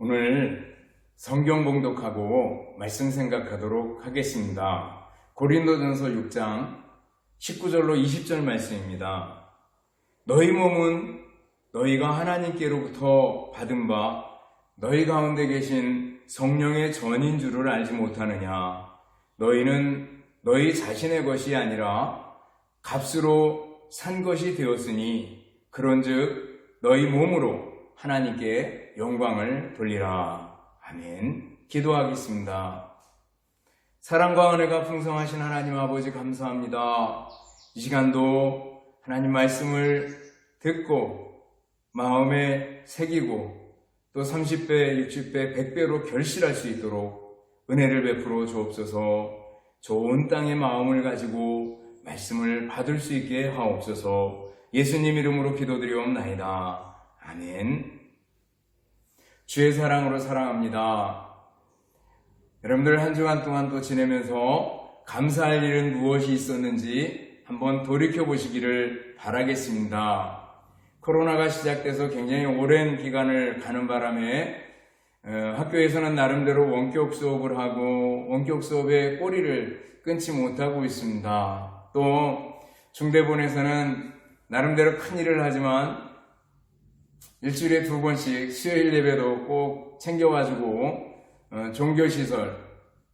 오늘 성경 봉독하고 말씀 생각하도록 하겠습니다. 고린도전서 6장 19절로 20절 말씀입니다. 너희 몸은 너희가 하나님께로부터 받은 바 너희 가운데 계신 성령의 전인 줄을 알지 못하느냐. 너희는 너희 자신의 것이 아니라 값으로 산 것이 되었으니 그런즉 너희 몸으로 하나님께 영광을 돌리라. 아멘. 기도하겠습니다. 사랑과 은혜가 풍성하신 하나님 아버지 감사합니다. 이 시간도 하나님 말씀을 듣고 마음에 새기고 또 30배, 60배, 100배로 결실할 수 있도록 은혜를 베풀어 주옵소서. 좋은 땅의 마음을 가지고 말씀을 받을 수 있게 하옵소서. 예수님 이름으로 기도드리옵나이다. 아멘. 주의 사랑으로 사랑합니다. 여러분들 한 주간 동안 또 지내면서 감사할 일은 무엇이 있었는지 한번 돌이켜 보시기를 바라겠습니다. 코로나가 시작돼서 굉장히 오랜 기간을 가는 바람에 학교에서는 나름대로 원격 수업을 하고 원격 수업의 꼬리를 끊지 못하고 있습니다. 또 중대본에서는 나름대로 큰 일을 하지만 일주일에 2번씩 수요일 예배도 꼭 챙겨가지고 종교시설,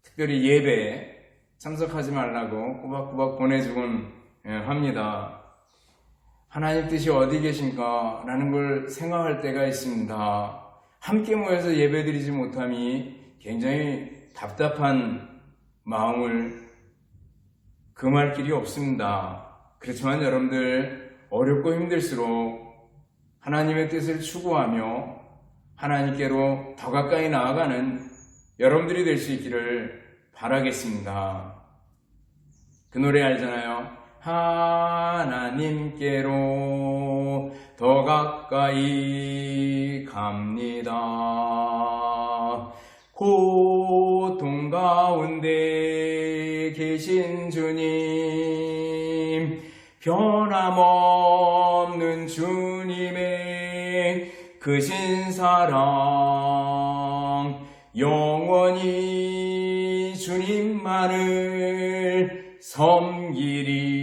특별히 예배에 참석하지 말라고 꼬박꼬박 보내주곤 합니다. 하나님 뜻이 어디 계신가 라는 걸 생각할 때가 있습니다. 함께 모여서 예배드리지 못함이 굉장히 답답한 마음을 금할 길이 없습니다. 그렇지만 여러분들 어렵고 힘들수록 하나님의 뜻을 추구하며 하나님께로 더 가까이 나아가는 여러분들이 될 수 있기를 바라겠습니다. 그 노래 알잖아요. 하나님께로 더 가까이 갑니다. 고통 가운데 계신 주님, 변함없는 주님의 크신 사랑, 영원히 주님만을 섬기리.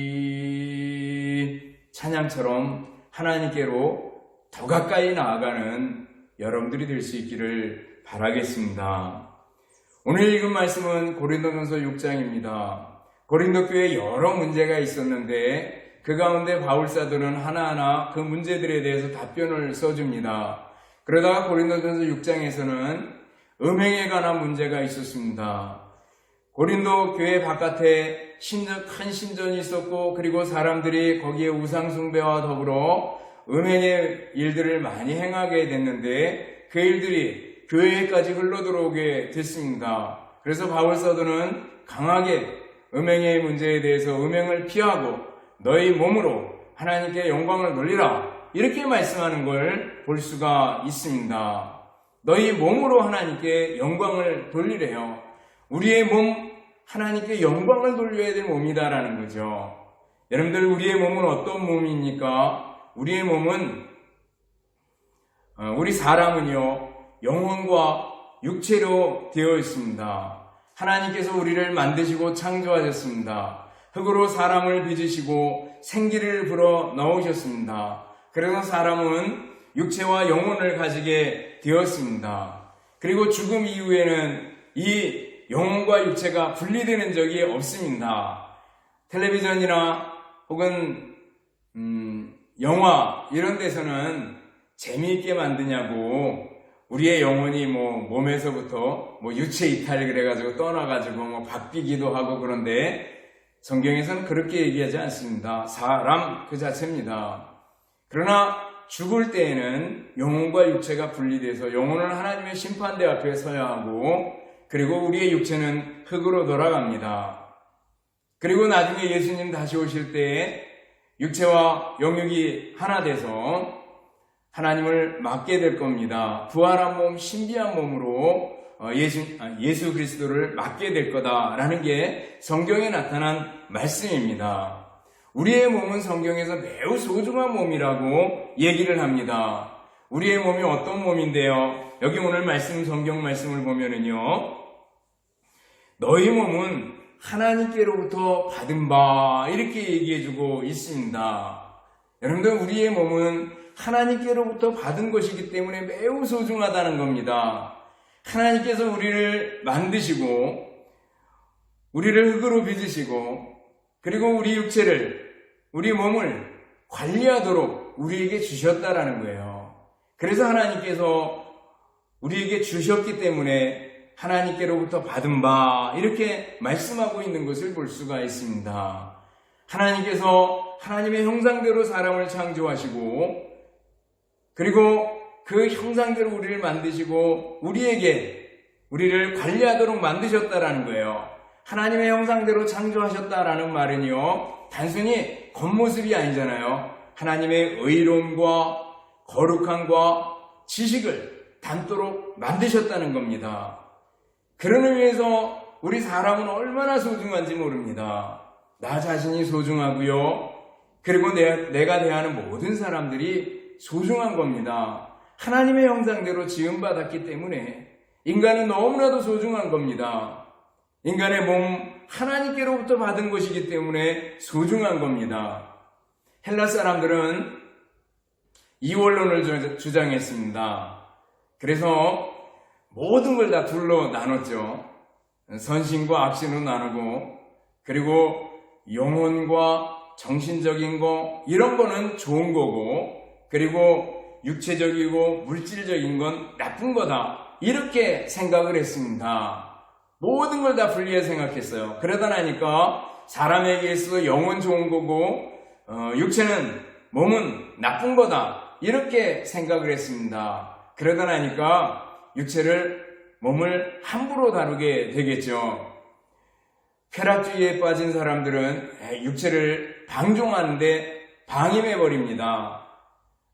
찬양처럼 하나님께로 더 가까이 나아가는 여러분들이 될 수 있기를 바라겠습니다. 오늘 읽은 말씀은 고린도전서 6장입니다. 고린도 교회에 여러 문제가 있었는데 그 가운데 바울사도는 하나하나 그 문제들에 대해서 답변을 써줍니다. 그러다가 고린도전서 6장에서는 음행에 관한 문제가 있었습니다. 고린도 교회 바깥에 큰 신전이 있었고 그리고 사람들이 거기에 우상숭배와 더불어 음행의 일들을 많이 행하게 됐는데 그 일들이 교회에까지 흘러들어오게 됐습니다. 그래서 바울사도는 강하게 음행의 문제에 대해서 음행을 피하고 너희 몸으로 하나님께 영광을 돌리라 이렇게 말씀하는 걸 볼 수가 있습니다. 너희 몸으로 하나님께 영광을 돌리래요. 우리의 몸 하나님께 영광을 돌려야 될 몸이다라는 거죠. 여러분들 우리의 몸은 어떤 몸입니까? 우리의 몸은 우리 사람은요 영혼과 육체로 되어 있습니다. 하나님께서 우리를 만드시고 창조하셨습니다. 흙으로 사람을 빚으시고 생기를 불어 넣으셨습니다. 그래서 사람은 육체와 영혼을 가지게 되었습니다. 그리고 죽음 이후에는 이 영혼과 육체가 분리되는 적이 없습니다. 텔레비전이나 혹은 영화 이런 데서는 재미있게 만드냐고 우리의 영혼이 몸에서부터 유체 이탈 그래가지고 떠나가지고 바뀌기도 하고 그런데 성경에서는 그렇게 얘기하지 않습니다. 사람 그 자체입니다. 그러나 죽을 때에는 영혼과 육체가 분리돼서 영혼은 하나님의 심판대 앞에 서야 하고 그리고 우리의 육체는 흙으로 돌아갑니다. 그리고 나중에 예수님 다시 오실 때에 육체와 영육이 하나 돼서 하나님을 맞게 될 겁니다. 부활한 몸, 신비한 몸으로 예수 그리스도를 맞게 될 거다라는 게 성경에 나타난 말씀입니다. 우리의 몸은 성경에서 매우 소중한 몸이라고 얘기를 합니다. 우리의 몸이 어떤 몸인데요? 여기 오늘 성경 말씀을 보면은요, 너희 몸은 하나님께로부터 받은 바 이렇게 얘기해주고 있습니다. 여러분들, 우리의 몸은 하나님께로부터 받은 것이기 때문에 매우 소중하다는 겁니다. 하나님께서 우리를 만드시고 우리를 흙으로 빚으시고 그리고 우리 육체를, 우리 몸을 관리하도록 우리에게 주셨다라는 거예요. 그래서 하나님께서 우리에게 주셨기 때문에 하나님께로부터 받은 바 이렇게 말씀하고 있는 것을 볼 수가 있습니다. 하나님께서 하나님의 형상대로 사람을 창조하시고 그리고 그 형상대로 우리를 만드시고 우리를 관리하도록 만드셨다라는 거예요. 하나님의 형상대로 창조하셨다라는 말은요, 단순히 겉모습이 아니잖아요. 하나님의 의로움과 거룩함과 지식을 담도록 만드셨다는 겁니다. 그런 의미에서 우리 사람은 얼마나 소중한지 모릅니다. 나 자신이 소중하고요. 그리고 내가 대하는 모든 사람들이 소중한 겁니다. 하나님의 형상대로 지음받았기 때문에 인간은 너무나도 소중한 겁니다. 인간의 몸, 하나님께로부터 받은 것이기 때문에 소중한 겁니다. 헬라 사람들은 이원론을 주장했습니다. 그래서 모든 걸 다 둘로 나눴죠. 선신과 악신으로 나누고, 그리고 영혼과 정신적인 거, 이런 거는 좋은 거고, 그리고 육체적이고 물질적인 건 나쁜 거다, 이렇게 생각을 했습니다. 모든 걸 다 분리해 생각했어요. 그러다 나니까 사람에게 있어서 영혼 좋은 거고 몸은 나쁜 거다, 이렇게 생각을 했습니다. 그러다 나니까 몸을 함부로 다루게 되겠죠. 쾌락주의에 빠진 사람들은 육체를 방종하는데 방임해버립니다.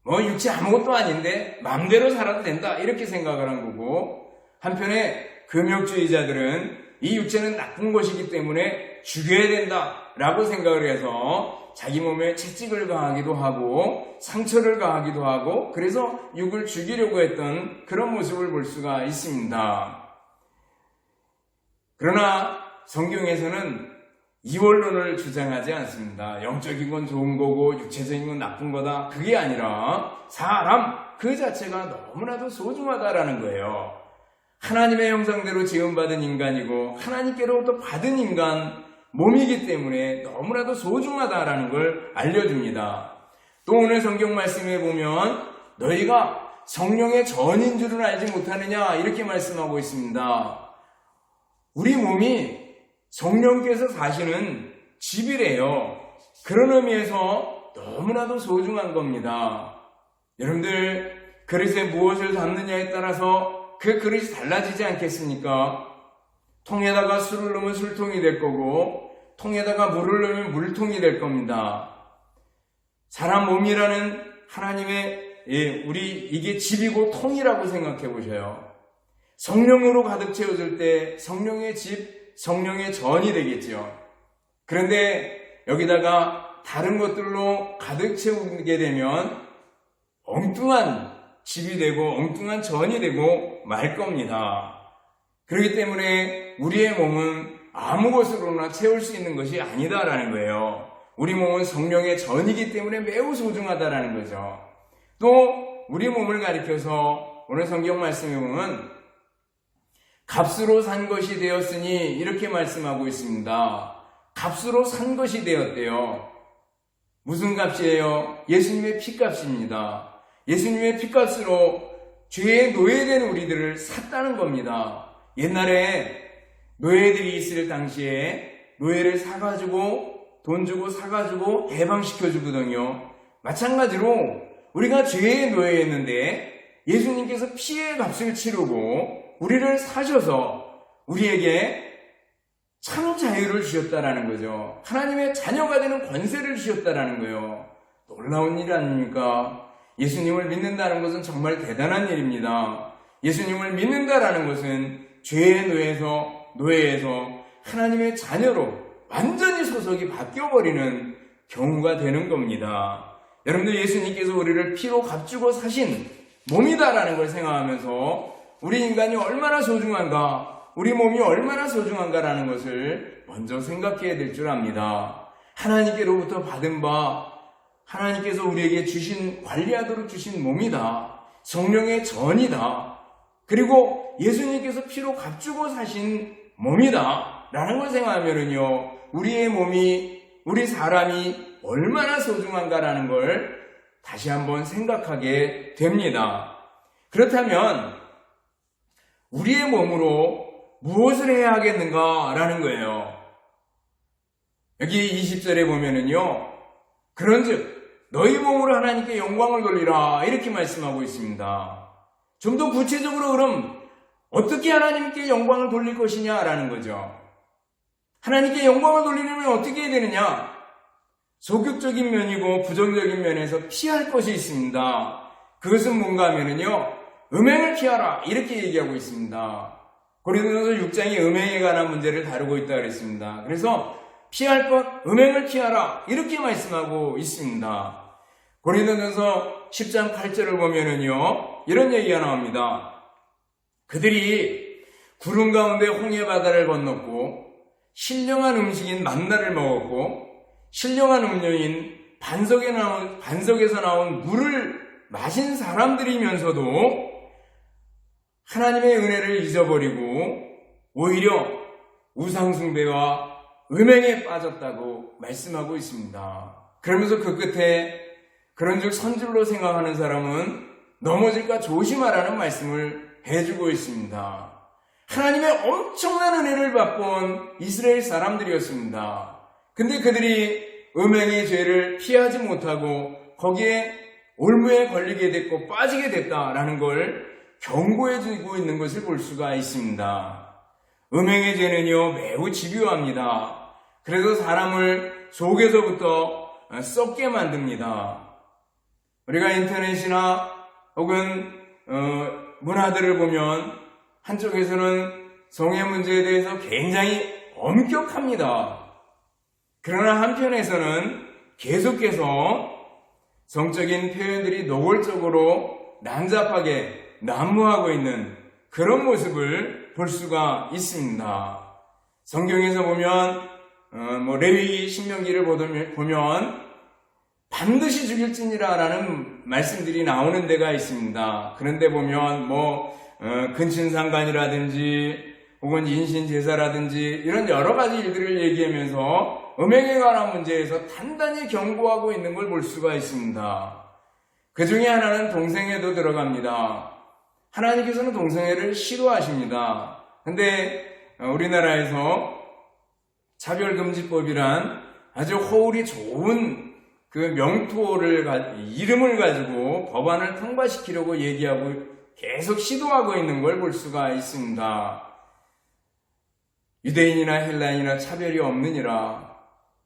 육체 아무것도 아닌데 마음대로 살아도 된다, 이렇게 생각을 한 거고, 한편에 금욕주의자들은 이 육체는 나쁜 것이기 때문에 죽여야 된다라고 생각을 해서 자기 몸에 채찍을 가하기도 하고 상처를 가하기도 하고, 그래서 육을 죽이려고 했던 그런 모습을 볼 수가 있습니다. 그러나 성경에서는 이원론을 주장하지 않습니다. 영적인 건 좋은 거고 육체적인 건 나쁜 거다, 그게 아니라 사람 그 자체가 너무나도 소중하다라는 거예요. 하나님의 형상대로 지음받은 인간이고 하나님께로부터 받은 인간 몸이기 때문에 너무나도 소중하다라는 걸 알려줍니다. 또 오늘 성경 말씀에 보면 너희가 성령의 전인 줄은 알지 못하느냐, 이렇게 말씀하고 있습니다. 우리 몸이 성령께서 사시는 집이래요. 그런 의미에서 너무나도 소중한 겁니다. 여러분들, 그릇에 무엇을 담느냐에 따라서 그 그릇이 달라지지 않겠습니까? 통에다가 술을 넣으면 술통이 될 거고, 통에다가 물을 넣으면 물통이 될 겁니다. 사람 몸이라는 하나님의 이게 집이고 통이라고 생각해 보셔요. 성령으로 가득 채워질 때 성령의 집, 성령의 전이 되겠죠. 그런데 여기다가 다른 것들로 가득 채우게 되면 엉뚱한 집이 되고 엉뚱한 전이 되고 말 겁니다. 그렇기 때문에 우리의 몸은 아무 것으로나 채울 수 있는 것이 아니다라는 거예요. 우리 몸은 성령의 전이기 때문에 매우 소중하다라는 거죠. 또 우리 몸을 가리켜서 오늘 성경 말씀에 보면 값으로 산 것이 되었으니, 이렇게 말씀하고 있습니다. 값으로 산 것이 되었대요. 무슨 값이에요? 예수님의 피값입니다. 예수님의 피값으로 죄에 노예된 우리들을 샀다는 겁니다. 옛날에 노예들이 있을 당시에 노예를 사가지고 돈 주고 사가지고 해방시켜주거든요. 마찬가지로 우리가 죄의 노예였는데 예수님께서 피의 값을 치르고 우리를 사셔서 우리에게 참 자유를 주셨다라는 거죠. 하나님의 자녀가 되는 권세를 주셨다라는 거예요. 놀라운 일 아닙니까? 예수님을 믿는다는 것은 정말 대단한 일입니다. 예수님을 믿는다라는 것은 죄의 노예에서 하나님의 자녀로 완전히 소속이 바뀌어버리는 경우가 되는 겁니다. 여러분들, 예수님께서 우리를 피로 값주고 사신 몸이다라는 걸 생각하면서 우리 인간이 얼마나 소중한가, 우리 몸이 얼마나 소중한가라는 것을 먼저 생각해야 될 줄 압니다. 하나님께로부터 받은 바, 하나님께서 우리에게 주신, 관리하도록 주신 몸이다. 성령의 전이다. 그리고 예수님께서 피로 값주고 사신 몸이다. 라는 걸 생각하면은요, 우리의 몸이, 우리 사람이 얼마나 소중한가라는 걸 다시 한번 생각하게 됩니다. 그렇다면 우리의 몸으로 무엇을 해야 하겠는가라는 거예요. 여기 20절에 보면은요, 그런즉 너희 몸으로 하나님께 영광을 돌리라 이렇게 말씀하고 있습니다. 좀 더 구체적으로 그럼 어떻게 하나님께 영광을 돌릴 것이냐라는 거죠. 하나님께 영광을 돌리려면 어떻게 해야 되느냐? 소극적인 면이고 부정적인 면에서 피할 것이 있습니다. 그것은 뭔가 하면은요, 음행을 피하라 이렇게 얘기하고 있습니다. 고린도전서 6장이 음행에 관한 문제를 다루고 있다 그랬습니다. 그래서 피할 것, 음행을 피하라 이렇게 말씀하고 있습니다. 고린도전서 10장 8절을 보면은요, 이런 얘기가 나옵니다. 그들이 구름 가운데 홍해 바다를 건넜고 신령한 음식인 만나를 먹었고 신령한 음료인 반석에서 나온 물을 마신 사람들이면서도 하나님의 은혜를 잊어버리고 오히려 우상숭배와 음행에 빠졌다고 말씀하고 있습니다. 그러면서 그 끝에 그런즉 선줄로 생각하는 사람은 넘어질까 조심하라는 말씀을 해주고 있습니다. 하나님의 엄청난 은혜를 받본 이스라엘 사람들이었습니다. 근데 그들이 음행의 죄를 피하지 못하고 거기에 올무에 걸리게 됐고 빠지게 됐다라는 걸 경고해주고 있는 것을 볼 수가 있습니다. 음행의 죄는요, 매우 집요합니다. 그래서 사람을 속에서부터 썩게 만듭니다. 우리가 인터넷이나 혹은 문화들을 보면 한쪽에서는 성의 문제에 대해서 굉장히 엄격합니다. 그러나 한편에서는 계속해서 성적인 표현들이 노골적으로 난잡하게 난무하고 있는 그런 모습을 볼 수가 있습니다. 성경에서 보면 레위기 신명기를 보면 반드시 죽일지니라 라는 말씀들이 나오는 데가 있습니다. 그런데 보면 근친상간이라든지 혹은 인신제사라든지 이런 여러 가지 일들을 얘기하면서 음행에 관한 문제에서 단단히 경고하고 있는 걸 볼 수가 있습니다. 그 중에 하나는 동성애도 들어갑니다. 하나님께서는 동성애를 싫어하십니다. 근데 우리나라에서 차별금지법이란 아주 허울이 좋은 그 이름을 가지고 법안을 통과시키려고 얘기하고 계속 시도하고 있는 걸 볼 수가 있습니다. 유대인이나 헬라인이나 차별이 없느니라.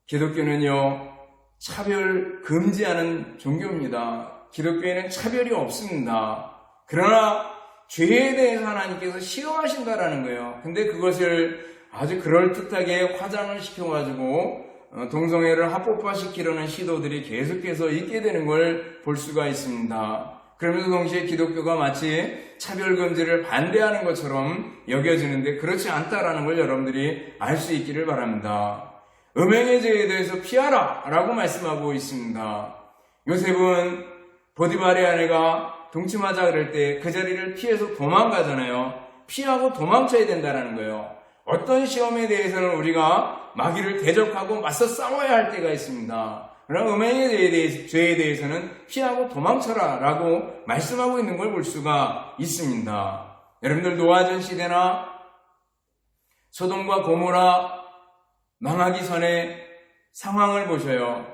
기독교는요, 차별 금지하는 종교입니다. 기독교에는 차별이 없습니다. 그러나 죄에 대해서 하나님께서 싫어하신다라는 거예요. 근데 그것을 아주 그럴듯하게 화장을 시켜가지고 동성애를 합법화시키려는 시도들이 계속해서 있게 되는 걸 볼 수가 있습니다. 그러면서 동시에 기독교가 마치 차별금지를 반대하는 것처럼 여겨지는데 그렇지 않다라는 걸 여러분들이 알 수 있기를 바랍니다. 음행의 죄에 대해서 피하라 라고 말씀하고 있습니다. 요셉은 보디발의 아내가 동침하자 그럴 때 그 자리를 피해서 도망가잖아요. 피하고 도망쳐야 된다는 거예요. 어떤 시험에 대해서는 우리가 마귀를 대적하고 맞서 싸워야 할 때가 있습니다. 그러나 음행의 죄에 대해서는 피하고 도망쳐라 라고 말씀하고 있는 걸 볼 수가 있습니다. 여러분들 노아전 시대나 소돔과 고모라 망하기 전에 상황을 보셔요.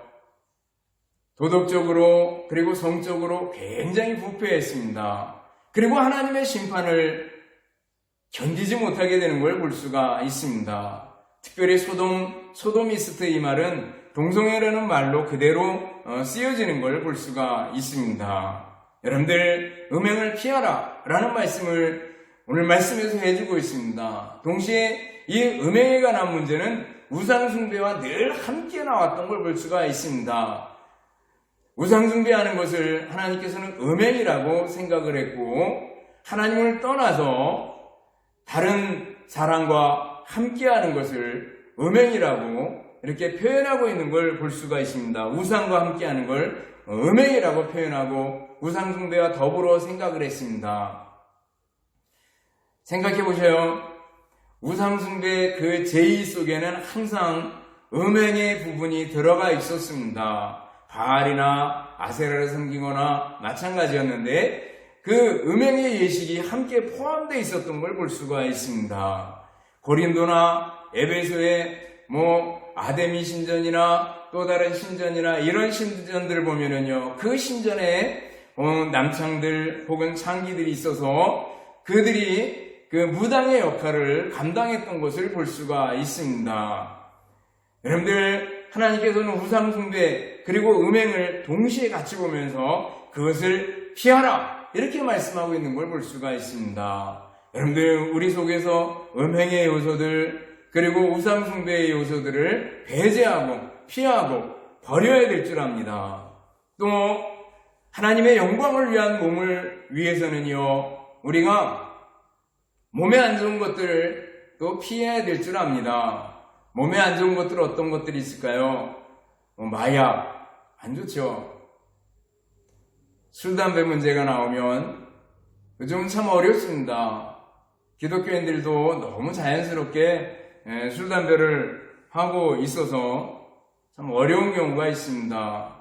도덕적으로 그리고 성적으로 굉장히 부패했습니다. 그리고 하나님의 심판을 견디지 못하게 되는 걸 볼 수가 있습니다. 특별히 소도미스트 이 말은 동성애라는 말로 그대로 쓰여지는 걸 볼 수가 있습니다. 여러분들 음행을 피하라 라는 말씀을 오늘 말씀에서 해주고 있습니다. 동시에 이 음행에 관한 문제는 우상숭배와 늘 함께 나왔던 걸 볼 수가 있습니다. 우상숭배하는 것을 하나님께서는 음행이라고 생각을 했고 하나님을 떠나서 다른 사람과 함께하는 것을 음행이라고 이렇게 표현하고 있는 걸 볼 수가 있습니다. 우상과 함께하는 걸 음행이라고 표현하고 우상 숭배와 더불어 생각을 했습니다. 생각해 보세요. 우상 숭배 그 제의 속에는 항상 음행의 부분이 들어가 있었습니다. 바알이나 아세라를 섬기거나 마찬가지였는데 그 음행의 예식이 함께 포함되어 있었던 걸 볼 수가 있습니다. 고린도나 에베소에 아데미 신전이나 또 다른 신전이나 이런 신전들을 보면은요, 그 신전에 남창들 혹은 창기들이 있어서 그들이 그 무당의 역할을 감당했던 것을 볼 수가 있습니다. 여러분들, 하나님께서는 우상 숭배 그리고 음행을 동시에 같이 보면서 그것을 피하라 이렇게 말씀하고 있는 걸 볼 수가 있습니다. 여러분들, 우리 속에서 음행의 요소들 그리고 우상 숭배의 요소들을 배제하고 피하고 버려야 될 줄 압니다. 또 하나님의 영광을 위한 몸을 위해서는요, 우리가 몸에 안 좋은 것들을 또 피해야 될 줄 압니다. 몸에 안 좋은 것들 어떤 것들이 있을까요? 마약 안 좋죠. 술, 담배 문제가 나오면 요즘 참 어렵습니다. 기독교인들도 너무 자연스럽게 술, 담배를 하고 있어서 참 어려운 경우가 있습니다.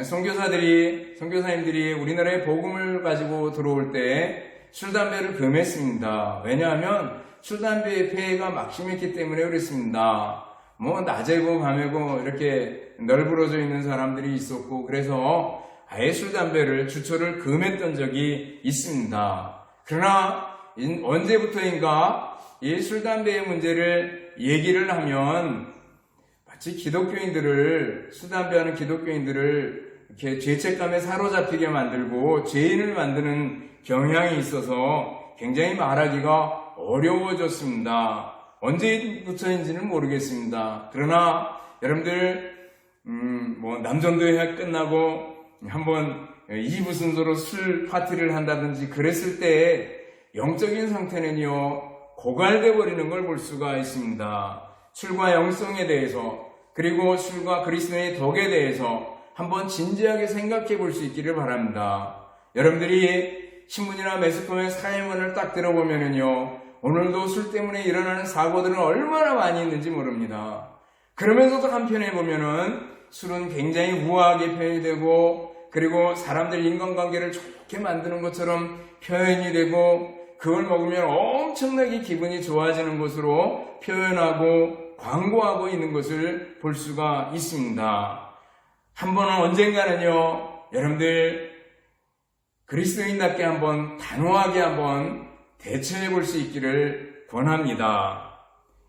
선교사님들이 우리나라에 복음을 가지고 들어올 때 술, 담배를 금했습니다. 왜냐하면 술, 담배의 폐해가 막심했기 때문에 그랬습니다. 낮에고 밤에고 이렇게 널브러져 있는 사람들이 있었고, 그래서 아예 술, 담배를 주초를 금했던 적이 있습니다. 그러나 언제부터인가 이 술, 담배의 문제를 얘기를 하면 마치 기독교인들을, 술, 담배하는 기독교인들을 이렇게 죄책감에 사로잡히게 만들고 죄인을 만드는 경향이 있어서 굉장히 말하기가 어려워졌습니다. 언제부터인지는 모르겠습니다. 그러나 여러분들 남전도회 끝나고 한번 이부 순서로 술 파티를 한다든지 그랬을 때 영적인 상태는요 고갈돼 버리는 걸 볼 수가 있습니다. 술과 영성에 대해서 그리고 술과 그리스도의 덕에 대해서 한번 진지하게 생각해 볼 수 있기를 바랍니다. 여러분들이 신문이나 매스컴의 사회문을 딱 들어보면은요, 오늘도 술 때문에 일어나는 사고들은 얼마나 많이 있는지 모릅니다. 그러면서도 한편에 보면은 술은 굉장히 우아하게 표현이 되고, 그리고 사람들 인간관계를 좋게 만드는 것처럼 표현이 되고, 그걸 먹으면 엄청나게 기분이 좋아지는 것으로 표현하고 광고하고 있는 것을 볼 수가 있습니다. 한 번은 언젠가는요, 여러분들 그리스도인답게 한번 단호하게 한번 대처해 볼 수 있기를 권합니다.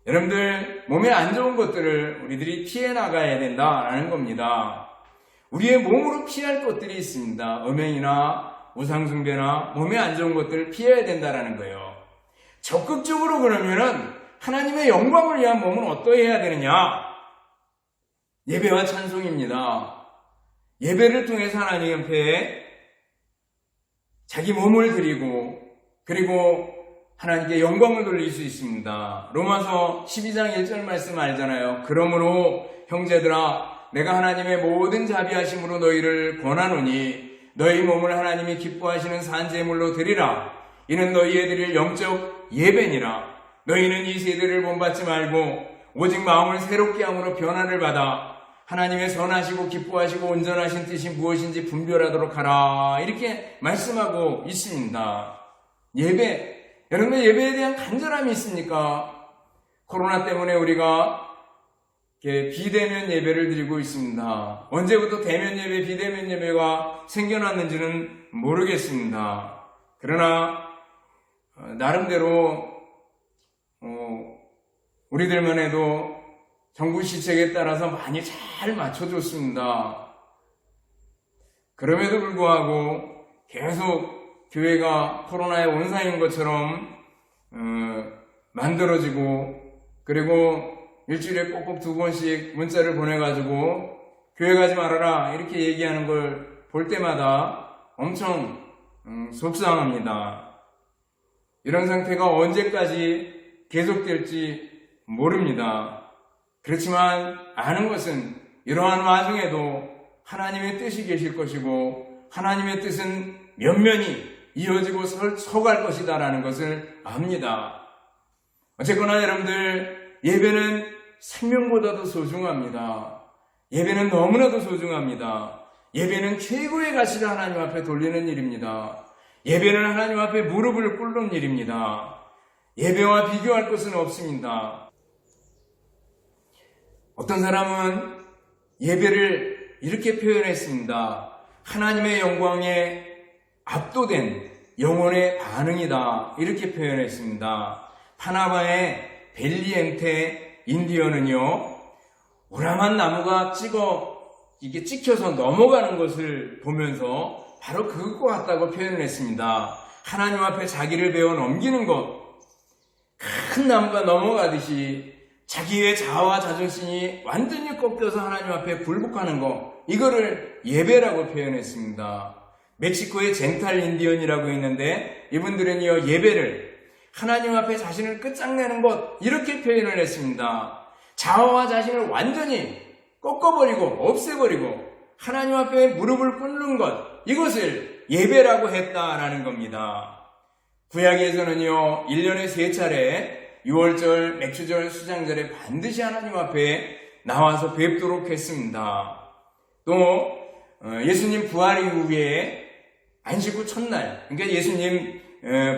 여러분들, 몸에 안 좋은 것들을 우리들이 피해 나가야 된다라는 겁니다. 우리의 몸으로 피할 것들이 있습니다. 음행이나 우상숭배나 몸에 안 좋은 것들을 피해야 된다라는 거예요. 적극적으로 그러면은 하나님의 영광을 위한 몸은 어떠해야 되느냐? 예배와 찬송입니다. 예배를 통해서 하나님 앞에 자기 몸을 드리고 그리고 하나님께 영광을 돌릴 수 있습니다. 로마서 12장 1절 말씀 알잖아요. 그러므로 형제들아, 내가 하나님의 모든 자비하심으로 너희를 권하노니 너희 몸을 하나님이 기뻐하시는 산제물로 드리라. 이는 너희에 드릴 영적 예배니라. 너희는 이 세대를 본받지 말고 오직 마음을 새롭게 함으로 변화를 받아 하나님의 선하시고 기뻐하시고 온전하신 뜻이 무엇인지 분별하도록 하라. 이렇게 말씀하고 있습니다. 예배, 여러분 예배에 대한 간절함이 있습니까? 코로나 때문에 우리가 비대면 예배를 드리고 있습니다. 언제부터 대면 예배, 비대면 예배가 생겨났는지는 모르겠습니다. 그러나 나름대로 우리들만 해도 정부 시책에 따라서 많이 잘 맞춰줬습니다. 그럼에도 불구하고 계속 교회가 코로나의 원상인 것처럼 만들어지고, 그리고 일주일에 꼭꼭 2번씩 문자를 보내가지고 교회 가지 말아라 이렇게 얘기하는 걸 볼 때마다 엄청 속상합니다. 이런 상태가 언제까지 계속될지 모릅니다. 그렇지만 아는 것은 이러한 와중에도 하나님의 뜻이 계실 것이고 하나님의 뜻은 면면히 이어지고 서갈 것이다라는 것을 압니다. 어쨌거나 여러분들, 예배는 생명보다도 소중합니다. 예배는 너무나도 소중합니다. 예배는 최고의 가치를 하나님 앞에 돌리는 일입니다. 예배는 하나님 앞에 무릎을 꿇는 일입니다. 예배와 비교할 것은 없습니다. 어떤 사람은 예배를 이렇게 표현했습니다. 하나님의 영광에 압도된 영혼의 반응이다, 이렇게 표현했습니다. 파나마의 벨리엔테 인디언은요, 우람한 나무가 이게 찍혀서 넘어가는 것을 보면서 바로 그것과 같다고 표현을 했습니다. 하나님 앞에 자기를 베어 넘기는 것, 큰 나무가 넘어가듯이 자기의 자아와 자존심이 완전히 꺾여서 하나님 앞에 굴복하는 것, 이거를 예배라고 표현했습니다. 멕시코의 젠탈 인디언이라고 있는데 이분들은요, 예배를 하나님 앞에 자신을 끝장내는 것, 이렇게 표현을 했습니다. 자아와 자신을 완전히 꺾어버리고 없애버리고 하나님 앞에 무릎을 꿇는 것, 이것을 예배라고 했다라는 겁니다. 구약에서는요, 1년에 3차례 유월절, 맥주절, 수장절에 반드시 하나님 앞에 나와서 뵙도록 했습니다. 또 예수님 부활 이후에 안식 후 첫날, 그러니까 예수님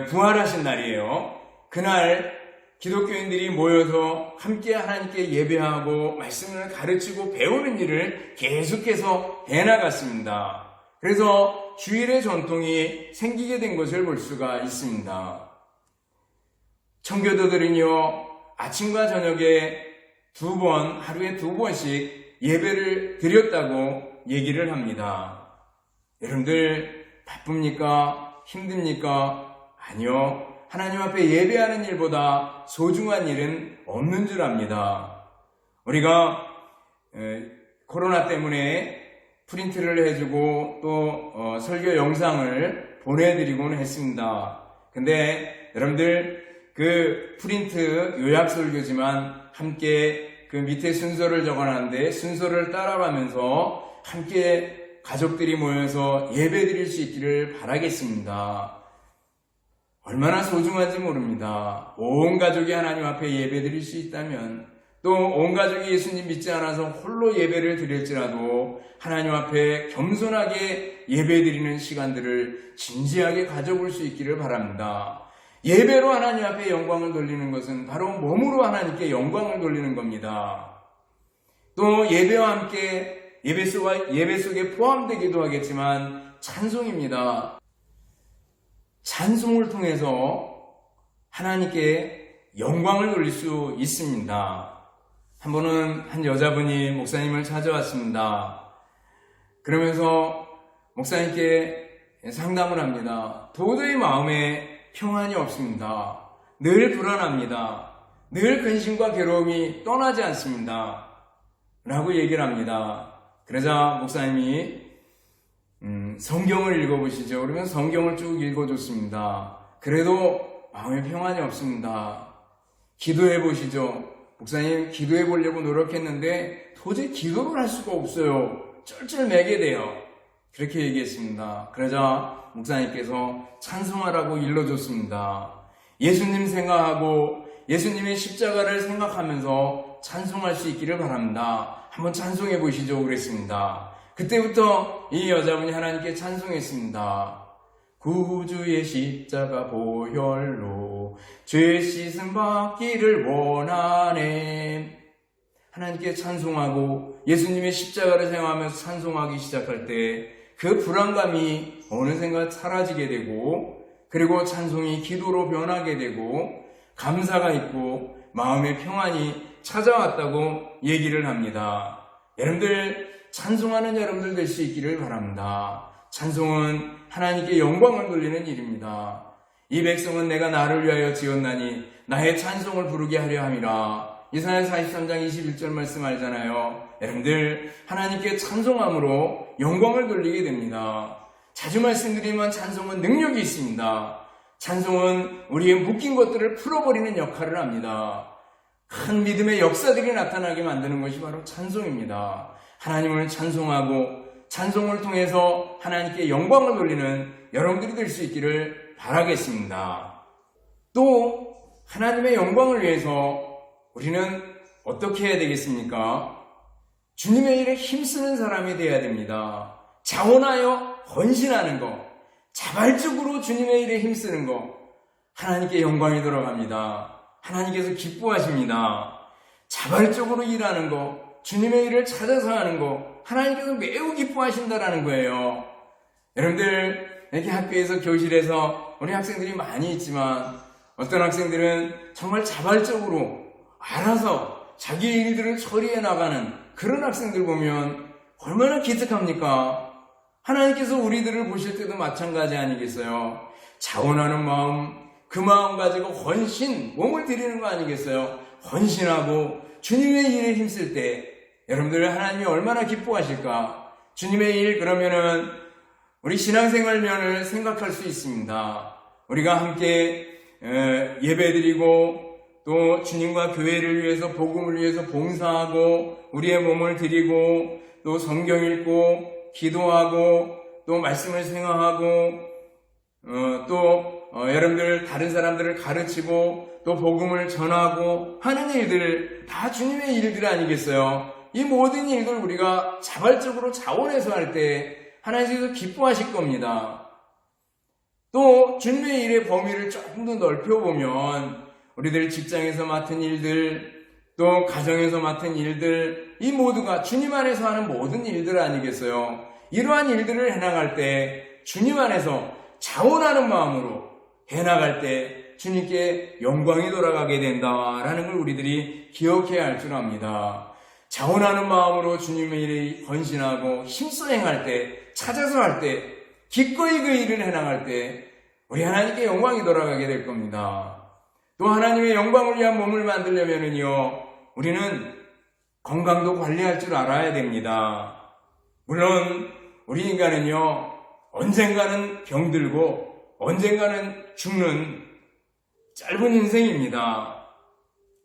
부활하신 날이에요. 그날 기독교인들이 모여서 함께 하나님께 예배하고 말씀을 가르치고 배우는 일을 계속해서 해나갔습니다. 그래서 주일의 전통이 생기게 된 것을 볼 수가 있습니다. 청교도들은요, 아침과 저녁에 하루에 2번씩 예배를 드렸다고 얘기를 합니다. 여러분들 바쁩니까? 힘듭니까? 아니요. 하나님 앞에 예배하는 일보다 소중한 일은 없는 줄 압니다. 우리가 코로나 때문에 프린트를 해주고 또 설교 영상을 보내드리곤 했습니다. 근데 여러분들, 그 프린트 요약 설교지만 함께 그 밑에 순서를 적어놨는데 순서를 따라가면서 함께 가족들이 모여서 예배 드릴 수 있기를 바라겠습니다. 얼마나 소중한지 모릅니다. 온 가족이 하나님 앞에 예배 드릴 수 있다면, 또 온 가족이 예수님 믿지 않아서 홀로 예배를 드릴지라도 하나님 앞에 겸손하게 예배 드리는 시간들을 진지하게 가져볼 수 있기를 바랍니다. 예배로 하나님 앞에 영광을 돌리는 것은 바로 몸으로 하나님께 영광을 돌리는 겁니다. 또 예배와 함께 예배 속에 포함되기도 하겠지만 찬송입니다. 찬송을 통해서 하나님께 영광을 돌릴 수 있습니다. 한 번은 한 여자분이 목사님을 찾아왔습니다. 그러면서 목사님께 상담을 합니다. 도저히 마음에 평안이 없습니다. 늘 불안합니다. 늘 근심과 괴로움이 떠나지 않습니다. 라고 얘기를 합니다. 그러자 목사님이 성경을 읽어보시죠. 그러면 성경을 쭉 읽어줬습니다. 그래도 마음에 평안이 없습니다. 기도해보시죠. 목사님, 기도해보려고 노력했는데 도저히 기도를 할 수가 없어요. 쩔쩔매게 돼요. 그렇게 얘기했습니다. 그러자 목사님께서 찬송하라고 일러줬습니다. 예수님 생각하고 예수님의 십자가를 생각하면서 찬송할 수 있기를 바랍니다. 한번 찬송해 보시죠. 그랬습니다. 그때부터 이 여자분이 하나님께 찬송했습니다. 구주의 십자가 보혈로 죄 씻음 받기를 원하네. 하나님께 찬송하고 예수님의 십자가를 생각하면서 찬송하기 시작할 때 그 불안감이 어느샌가 사라지게 되고, 그리고 찬송이 기도로 변하게 되고 감사가 있고 마음의 평안이 찾아왔다고 얘기를 합니다. 여러분들, 찬송하는 여러분들 될 수 있기를 바랍니다. 찬송은 하나님께 영광을 돌리는 일입니다. 이 백성은 내가 나를 위하여 지었나니 나의 찬송을 부르게 하려 함이라. 이사야 43장 21절 말씀 알잖아요. 여러분들, 하나님께 찬송함으로 영광을 돌리게 됩니다. 자주 말씀드리면 찬송은 능력이 있습니다. 찬송은 우리의 묶인 것들을 풀어버리는 역할을 합니다. 큰 믿음의 역사들이 나타나게 만드는 것이 바로 찬송입니다. 하나님을 찬송하고 찬송을 통해서 하나님께 영광을 돌리는 여러분들이 될 수 있기를 바라겠습니다. 또 하나님의 영광을 위해서 우리는 어떻게 해야 되겠습니까? 주님의 일에 힘쓰는 사람이 되어야 됩니다. 자원하여 헌신하는 것, 자발적으로 주님의 일에 힘쓰는 것, 하나님께 영광이 돌아갑니다. 하나님께서 기뻐하십니다. 자발적으로 일하는 것, 주님의 일을 찾아서 하는 것, 하나님께서 매우 기뻐하신다라는 거예요. 여러분들, 이렇게 학교에서 교실에서 우리 학생들이 많이 있지만 어떤 학생들은 정말 자발적으로 알아서 자기 일들을 처리해 나가는 그런 학생들 보면 얼마나 기특합니까? 하나님께서 우리들을 보실 때도 마찬가지 아니겠어요? 자원하는 마음, 그 마음 가지고 헌신, 몸을 드리는 거 아니겠어요? 헌신하고 주님의 일에 힘쓸 때 여러분들 하나님이 얼마나 기뻐하실까? 주님의 일 그러면은 우리 신앙생활 면을 생각할 수 있습니다. 우리가 함께 예배드리고 또 주님과 교회를 위해서 복음을 위해서 봉사하고 우리의 몸을 드리고 또 성경 읽고 기도하고 또 말씀을 생각하고 또 여러분들 다른 사람들을 가르치고 또 복음을 전하고 하는 일들 다 주님의 일들 아니겠어요? 이 모든 일들 우리가 자발적으로 자원해서 할 때 하나님께서 기뻐하실 겁니다. 또 주님의 일의 범위를 조금 더 넓혀보면 우리들 직장에서 맡은 일들 또 가정에서 맡은 일들 이 모두가 주님 안에서 하는 모든 일들 아니겠어요? 이러한 일들을 해나갈 때 주님 안에서 자원하는 마음으로 해나갈 때 주님께 영광이 돌아가게 된다라는 걸 우리들이 기억해야 할 줄 압니다. 자원하는 마음으로 주님의 일에 헌신하고 힘써 행할 때 찾아서 할 때 기꺼이 그 일을 해나갈 때 우리 하나님께 영광이 돌아가게 될 겁니다. 또 하나님의 영광을 위한 몸을 만들려면요 우리는 건강도 관리할 줄 알아야 됩니다. 물론 우리 인간은요 언젠가는 병들고 언젠가는 죽는 짧은 인생입니다.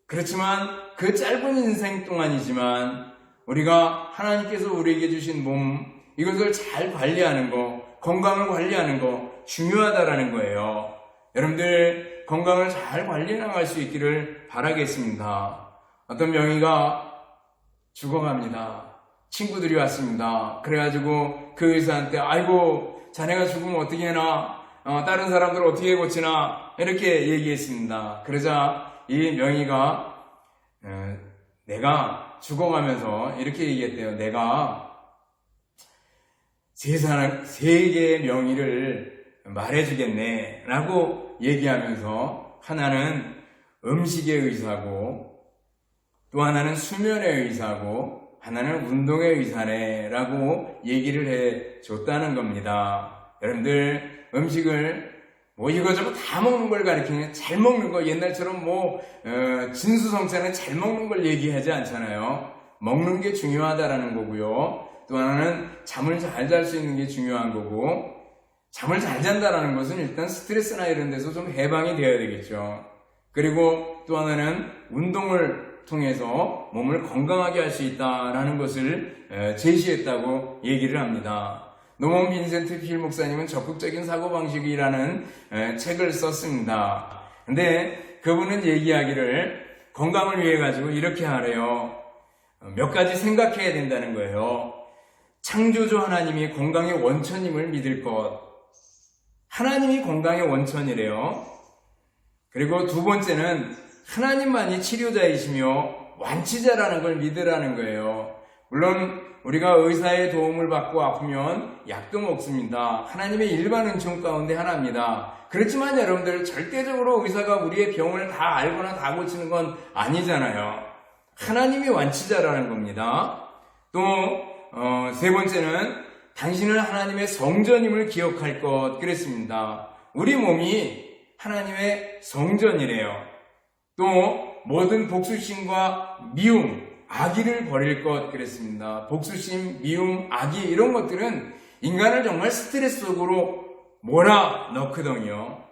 그렇지만 그 짧은 인생 동안이지만 우리가 하나님께서 우리에게 주신 몸 이것을 잘 관리하는 거 건강을 관리하는 거 중요하다라는 거예요. 여러분들 건강을 잘 관리해 나갈 수 있기를 바라겠습니다. 어떤 명의가 죽어갑니다. 친구들이 왔습니다. 그래가지고 그 의사한테 아이고 자네가 죽으면 어떻게 해나 다른 사람들 어떻게 고치나 이렇게 얘기했습니다. 그러자 이 명의가 내가 죽어가면서 이렇게 얘기했대요. 내가 세 개의 명의를 말해주겠네 라고 얘기하면서 하나는 음식의 의사고 또 하나는 수면의 의사고 하나는 운동의 의사네 라고 얘기를 해줬다는 겁니다. 여러분들 음식을 이거저거 다 먹는 걸 가리키면 잘 먹는 거 옛날처럼 진수성찬은 잘 먹는 걸 얘기하지 않잖아요. 먹는 게 중요하다라는 거고요. 또 하나는 잠을 잘 잘 수 있는 게 중요한 거고 잠을 잘 잔다라는 것은 일단 스트레스나 이런 데서 좀 해방이 되어야 되겠죠. 그리고 또 하나는 운동을 통해서 몸을 건강하게 할 수 있다라는 것을 제시했다고 얘기를 합니다. 노먼 빈센트 필 목사님은 적극적인 사고방식이라는 책을 썼습니다. 근데 그분은 얘기하기를 건강을 위해 가지고 이렇게 하래요. 몇 가지 생각해야 된다는 거예요. 창조주 하나님이 건강의 원천임을 믿을 것. 하나님이 건강의 원천이래요. 그리고 두 번째는 하나님만이 치료자이시며 완치자라는 걸 믿으라는 거예요. 물론 우리가 의사의 도움을 받고 아프면 약도 먹습니다. 하나님의 일반 은총 가운데 하나입니다. 그렇지만 여러분들 절대적으로 의사가 우리의 병을 다 알거나 다 고치는 건 아니잖아요. 하나님이 완치자라는 겁니다. 또 세 번째는 당신은 하나님의 성전임을 기억할 것 그랬습니다. 우리 몸이 하나님의 성전이래요. 또 모든 복수심과 미움, 악의를 버릴 것 그랬습니다. 복수심, 미움, 악의 이런 것들은 인간을 정말 스트레스 속으로 몰아넣거든요.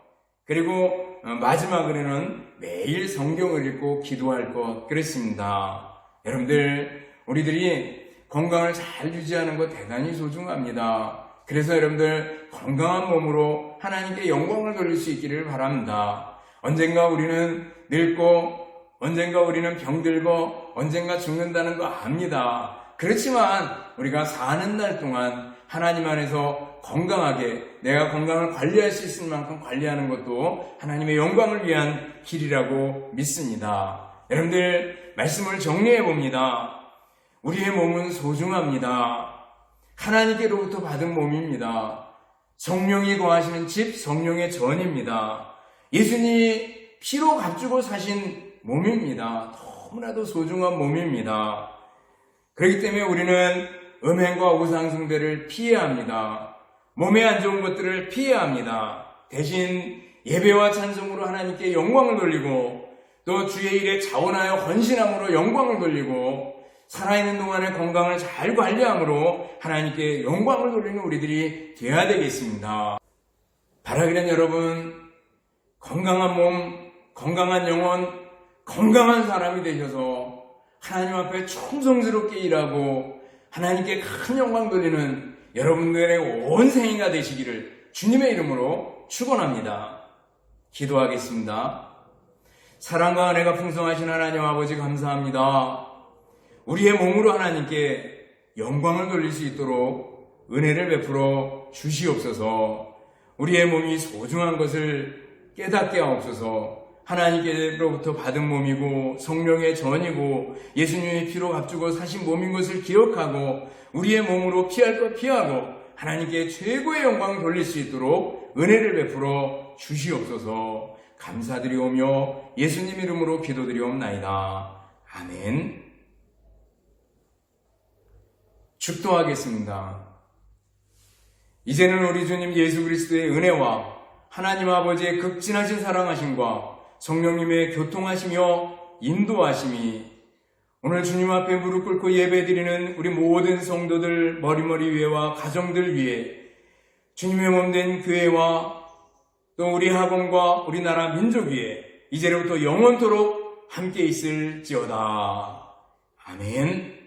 그리고 마지막으로는 매일 성경을 읽고 기도할 것 그랬습니다. 여러분들, 우리들이 건강을 잘 유지하는 것 대단히 소중합니다. 그래서 여러분들 건강한 몸으로 하나님께 영광을 돌릴 수 있기를 바랍니다. 언젠가 우리는 늙고 언젠가 우리는 병들고 언젠가 죽는다는 거 압니다. 그렇지만 우리가 사는 날 동안 하나님 안에서 건강하게 내가 건강을 관리할 수 있을 만큼 관리하는 것도 하나님의 영광을 위한 길이라고 믿습니다. 여러분들, 말씀을 정리해 봅니다. 우리의 몸은 소중합니다. 하나님께로부터 받은 몸입니다. 성령이 거하시는 집, 성령의 전입니다. 예수님이 피로 값주고 사신 몸입니다. 너무나도 소중한 몸입니다. 그렇기 때문에 우리는 음행과 우상숭배를 피해야 합니다. 몸에 안 좋은 것들을 피해야 합니다. 대신 예배와 찬송으로 하나님께 영광을 돌리고 또 주의 일에 자원하여 헌신함으로 영광을 돌리고 살아있는 동안에 건강을 잘 관리함으로 하나님께 영광을 돌리는 우리들이 되어야 되겠습니다. 바라기는 여러분, 건강한 몸, 건강한 영혼, 건강한 사람이 되셔서 하나님 앞에 충성스럽게 일하고 하나님께 큰 영광 돌리는 여러분들의 온 생애가 되시기를 주님의 이름으로 축원합니다. 기도하겠습니다. 사랑과 은혜가 풍성하신 하나님 아버지, 감사합니다. 우리의 몸으로 하나님께 영광을 돌릴 수 있도록 은혜를 베풀어 주시옵소서. 우리의 몸이 소중한 것을 깨닫게 하옵소서. 하나님께로부터 받은 몸이고 성령의 전이고 예수님의 피로 값주고 사신 몸인 것을 기억하고 우리의 몸으로 피할 것 피하고 하나님께 최고의 영광을 돌릴 수 있도록 은혜를 베풀어 주시옵소서. 감사드리오며 예수님 이름으로 기도드리옵나이다. 아멘. 축도하겠습니다. 이제는 우리 주님 예수 그리스도의 은혜와 하나님 아버지의 극진하신 사랑하심과 성령님의 교통하시며 인도하심이 오늘 주님 앞에 무릎 꿇고 예배드리는 우리 모든 성도들 머리머리 위에와 가정들 위에 주님의 몸된 교회와 또 우리 학원과 우리나라 민족 위에 이제로부터 영원토록 함께 있을지어다. 아멘.